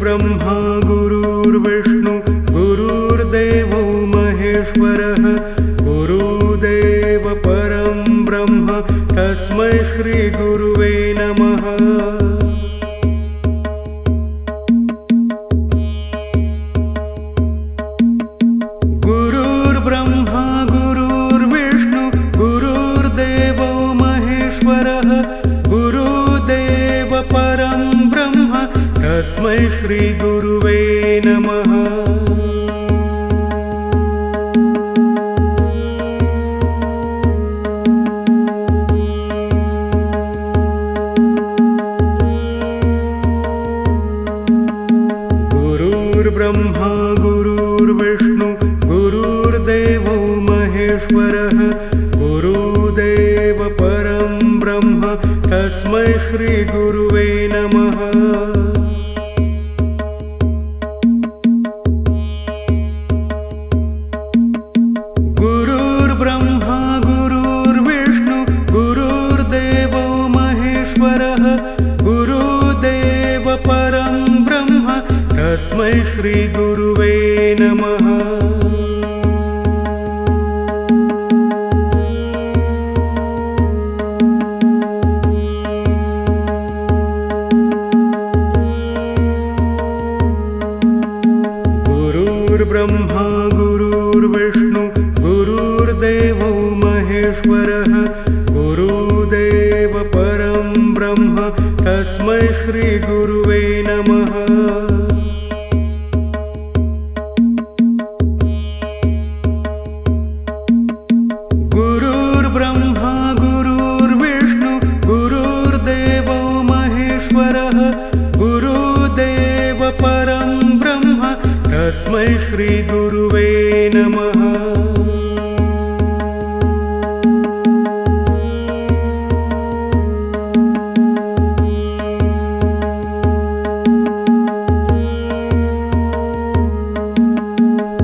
गुरुर्ब्रह्मा गुरुर्विष्णु गुरुर्देवो महेश्वरः गुरुदेव परं ब्रह्म तस्मै श्री गुरुवे नमः। गुरुर्ब्रह्मा गुरुर्विष्णु गुरुर्देवो महेश्वरः गुरुदेव परं ब्रह्म तस्मै श्री गुरुवे नमः। गुरुर्ब्रह्मा गुरुर्विष्णु गुरुर्देवो महेश्वरः गुरुदेव परं ब्रह्म तस्मै श्री गुरुवे नमः। गुरुर्ब्रह्मा गुरुर्विष्णु गुरुर्देवो महेश्वरः गुरुदेव परं ब्रह्म तस्मै श्री गुरुवे नमः। गुरुर्ब्रह्मा गुरुर्विष्णु गुरुर्देवो महेश्वरः गुरुदेव परं ब्रह्म तस्मै श्री गुरुवे नमः। गुरुर्ब्रह्मा गुरुर्विष्णु गुरुर्देवो महेश्वरः गुरुदेव परं ब्रह्म तस्मै श्री गुरुवे नमः।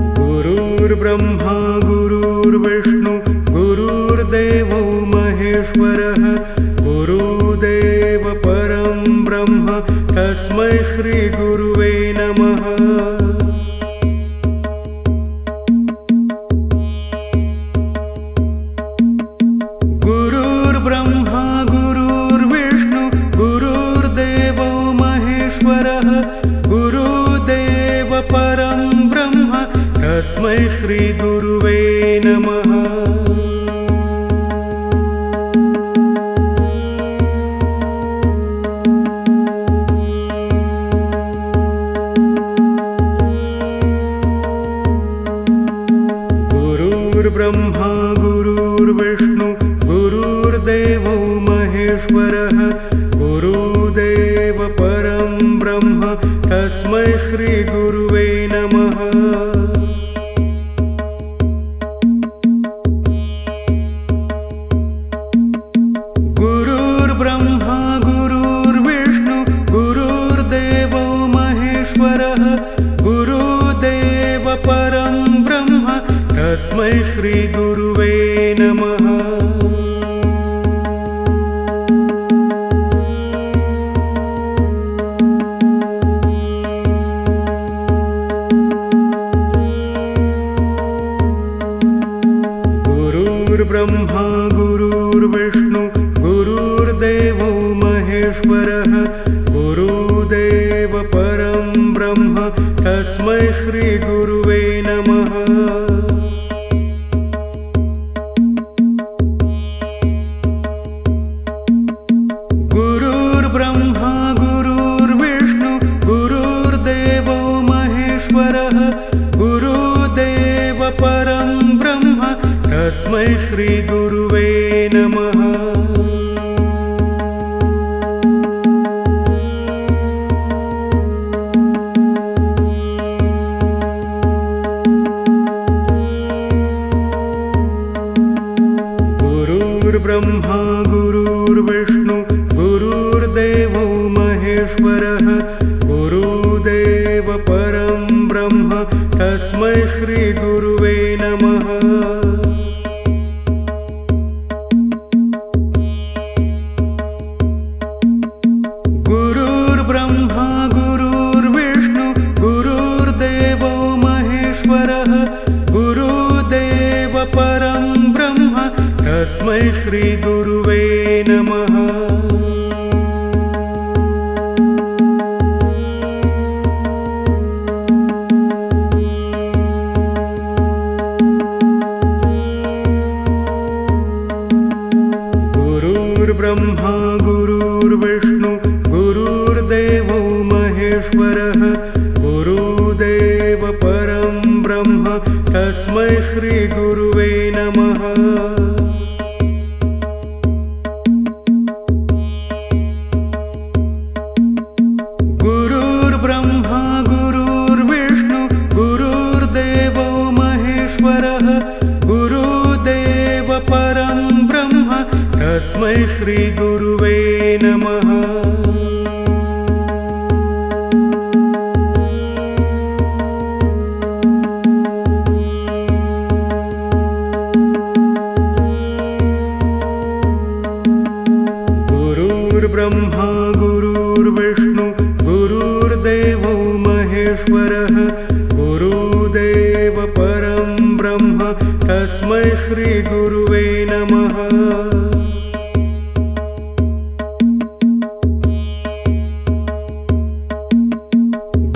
गुरुर्ब्रह्मा गुरुर्विष्णु गुरुर्देवो महेश्वरः गुरुदेव परं ब्रह्म तस्मै श्री गुरुवे नमः। गुरुर्ब्रह्मा गुरुर्विष्णु गुरुर्देवो महेश्वरः गुरुदेव परं ब्रह्म तस्मै श्री गुरुवे नमः। गुरुर्ब्रह्मा गुरुर्विष्णु गुरुर्देवो महेश्वरः गुरुदेव परं ब्रह्म तस्मै श्री गुरुवे नमः। गुरुर्ब्रह्मा गुरुर्विष्णु गुरुर्देवो महेश्वरः गुरुदेव परं ब्रह्म तस्मै श्री गुरुवे नमः। गुरुर्ब्रह्मा गुरुर्विष्णु गुरुर्देवो महेश्वरः गुरुदेव परं ब्रह्म तस्मै श्री गुरुवे नमः। गुरुर्ब्रह्मा गुरुर्विष्णु गुरुर्देवो महेश्वरः गुरुदेव परं ब्रह्म तस्मै श्री गुरुवे नमः। गुरुर्ब्रह्मा गुरुर्विष्णु गुरुर्देवो महेश्वरः गुरुदेव परं ब्रह्म तस्मै श्री गुरुवे नमः। गुरुर्ब्रह्मा गुरुर्विष्णु तस्मै श्रीगुरुवे नमः। गुरुर्ब्रह्मा गुरुर्विष्णु गुरुर्देवो महेश्वरः गुरुदेव परं ब्रह्म तस्मै श्रीगुरुवे नमः। गुरुर्ब्रह्मा गुरुर्विष्णु गुरुर्देवो महेश्वरः गुरुदेव परं ब्रह्म तस्मै श्रीगुरुवे नमः। गुरुर्ब्रह्मा गुरुर्विष्णु गुरुर्देवो महेश्वरः गुरुदेव परं ब्रह्म तस्मै श्रीगुरुवे नमः।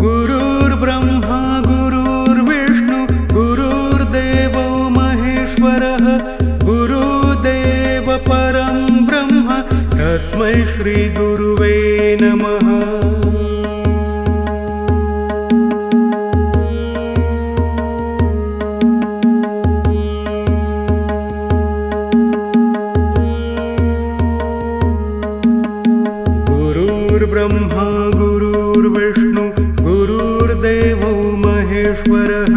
गुरुर्ब्रह्मा गुरुर्विष्णु गुरुर्देवो महेश्वरः गुरुदेव परं ब्रह्म तस्मै श्रीगुरुवे नमः। गुरुर्ब्रह्मा गुरुर्विष्णु गुरुर्देवो महेश्वरः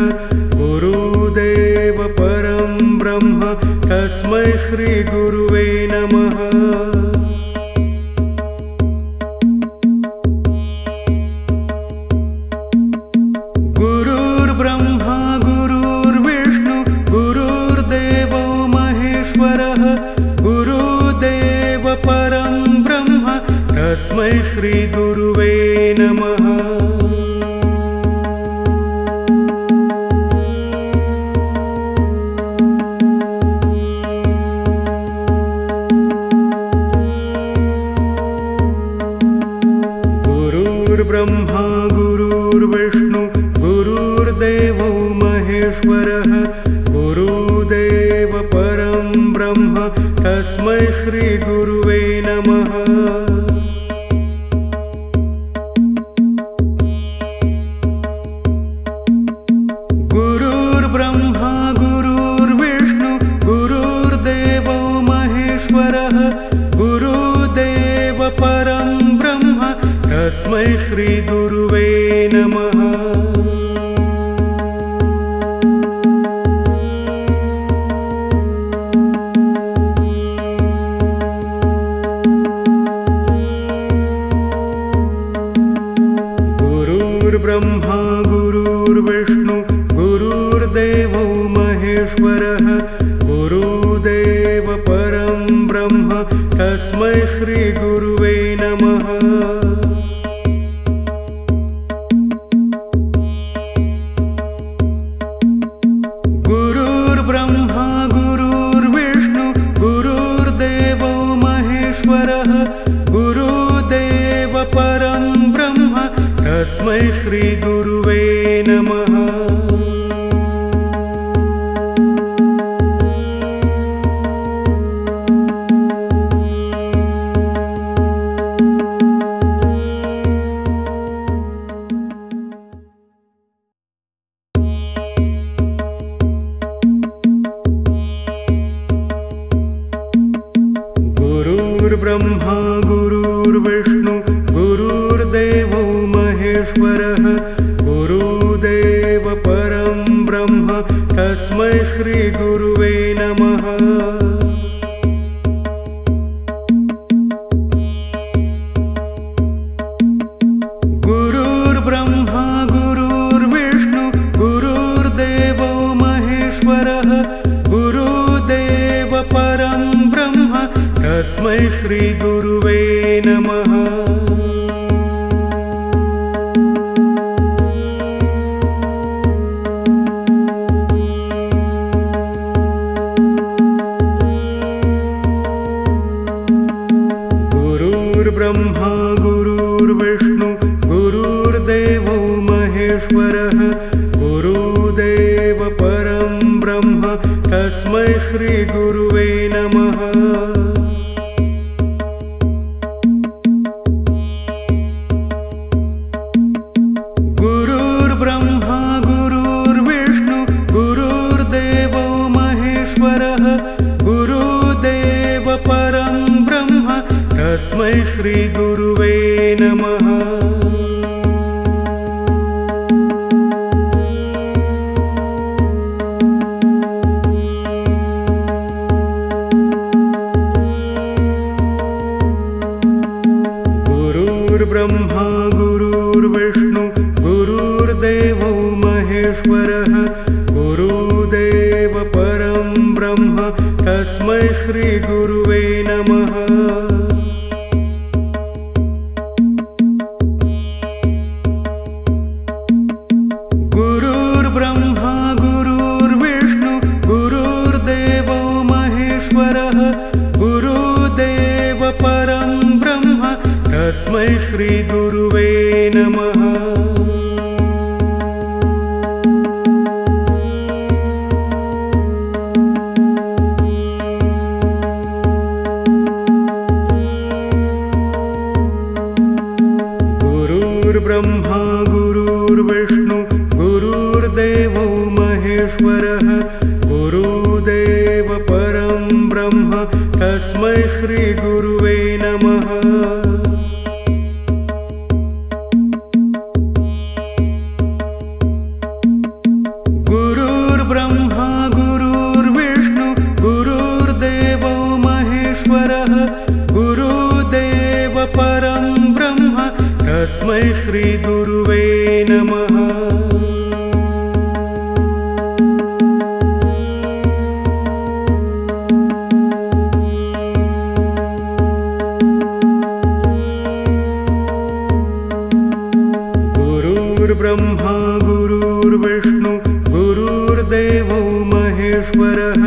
गुरुदेव परं ब्रह्म तस्मै श्रीगुरुवे नमः। गुरुर्ब्रह्मा गुरुर्विष्णु गुरुर्देवो महेश्वरः गुरुदेव परं ब्रह्म तस्मै श्रीगुरुवे नमः। गुरुर्ब्रह्मा गुरुर्विष्णु गुरुर्देवो महेश्वरः गुरुदेव परं ब्रह्म तस्मै श्रीगुरुवे नमः। गुरुर्ब्रह्मा गुरुर्विष्णु गुरुर्देवो महेश्वरः गुरुदेव परं ब्रह्म तस्मै श्रीगुरुवे नमः। गुरुर्ब्रह्मा गुरुर्विष्णु गुरुर्देवो महेश्वरः गुरुदेव परं ब्रह्म तस्मै श्रीगुरुवे नमः। गुरुर्ब्रह्मा गुरुर्विष्णु गुरुर्देवो महेश्वरः गुरुदेव परं ब्रह्म तस्मै श्रीगुरुवे नमः। गुरुर्ब्रह्मा गुरुर्विष्णु गुरुर्देवो महेश्वरः गुरुदेव परं ब्रह्म तस्मै श्रीगुरुवे नमः। गुरुर्ब्रह्मा गुरुर्विष्णु गुरुर्देवो महेश्वरः गुरुदेव परं ब्रह्म तस्मै श्रीगुरुवे नमः। गुरुर्ब्रह्मा गुरुर्विष्णु गुरुर्देवो महेश्वरः गुरुदेव परं ब्रह्म तस्मै श्री गुरुवे नमः। गुरुर्ब्रह्मा गुरुर्विष्णु गुरुर्देवो महेश्वरः गुरुदेव परं ब्रह्म तस्मै श्री गुरुवे नमः। गुरुर्ब्रह्मा गुरुर्विष्णु गुरुर्देवो महेश्वरः गुरुदेव परं ब्रह्म तस्मै श्री गुरुवे नमः। गुरुर्ब्रह्मा गुरुर्विष्णु गुरुर्देवो महेश्वरः गुरुदेव परं ब्रह्म तस्मै श्री गुरुवे नमः। गुरुर्ब्रह्मा गुरुर्विष्णु गुरुर्देवो महेश्वरः गुरुदेव परं ब्रह्म तस्मै श्री गुरुवे नमः। गुरुर्ब्रह्मा गुरुर्विष्णु गुरुर्देवो महेश्वरः गुरुदेव परं ब्रह्म तस्मै श्री गुरुवे नमः। गुरुर्ब्रह्मा गुरुर्विष्णु गुरुर्देवो महेश्वरः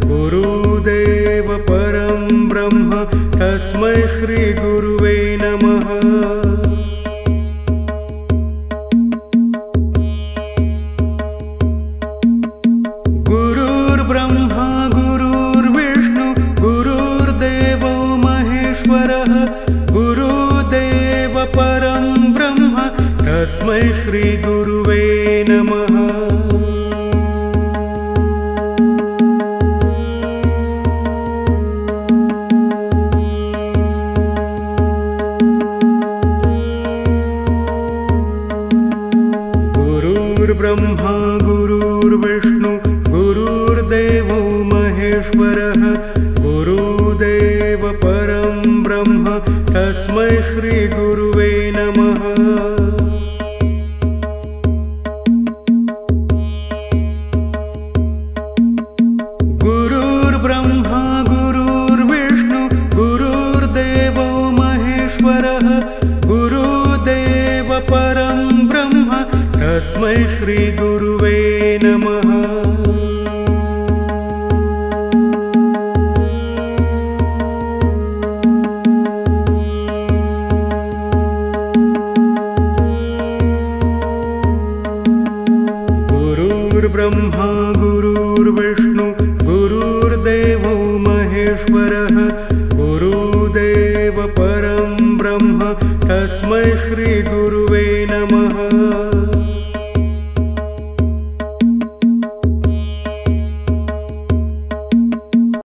गुरुदेव परं ब्रह्म तस्मै श्री गुरुवे नमः। गुरुर्ब्रह्मा गुरुर्विष्णु गुरुर्देवो महेश्वरः गुरुदेव परं ब्रह्म तस्मै श्री गुरुवे नमः। गुरुर्ब्रह्मा गुरुर्विष्णु गुरुर्देवो महेश्वरः गुरुदेव परं ब्रह्म तस्मै श्री गुरुवे नमः। गुरुर्ब्रह्मा गुरुर्विष्णु गुरुर्देवो महेश्वरः गुरुदेव परं ब्रह्म तस्मै श्री गुरुवे नमः। गुरुर्ब्रह्मा गुरुर्विष्णु गुरुर्देवो महेश्वरः गुरुदेव परं ब्रह्म तस्मै श्री गुरुवे नमः।